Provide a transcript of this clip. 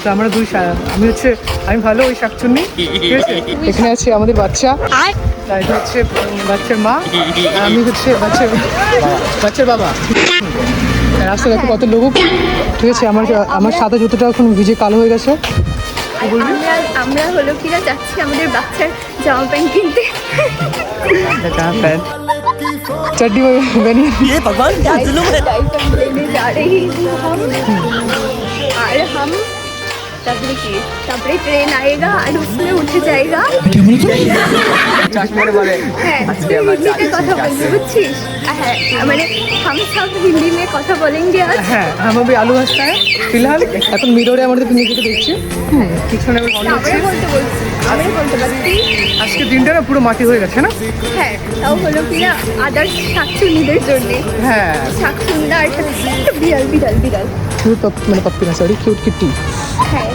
তো আমরা আমি ভালো ওই শাকচুন্নি, ঠিক আছে। এখানে আছে আমাদের বাচ্চা, আর এটা হচ্ছে বাচ্চার মা, আর আমি হচ্ছে বাচ্চার বাবা। রাস্তা দেখো কত লোক, ঠিক আছে। আমার সাদা জুতোটা এখন ভিজে কালো হয়ে গেছে। আমরা হলো কিনা যাচ্ছি আমাদের বাচ্চার জামা প্যান্ট কিনতে। चड्डी बनी ये भगवान क्या जुल्म है। लेने जा रही हूँ और हम তারপরে ট্রেন आएगा और उसमें उठे जाएगा। হ্যাঁ হিন্দিতে কথা বলবি, বুঝছিস? হ্যাঁ মানে हम सब हिंदी में কথা বলেंगे आज। হ্যাঁ हम अभी आलू भाजता है फिलहाल। এখন মিররে আমাদের নিজেকে দেখছি, পিছনে মনে হচ্ছে আমরা বলতে পারছি। আজকে দিনটা না পুরো মাটি হয়ে গেছে না। হ্যাঁ তাও হলো কিনা আদার্স শাকচুন্নিদের জন্য। হ্যাঁ শাকচুন্না আর বিড়াল বিড়াল বিড়াল কিউট মানে পাপ্পি না, সরি কিউট কিট্টি। হ্যাঁ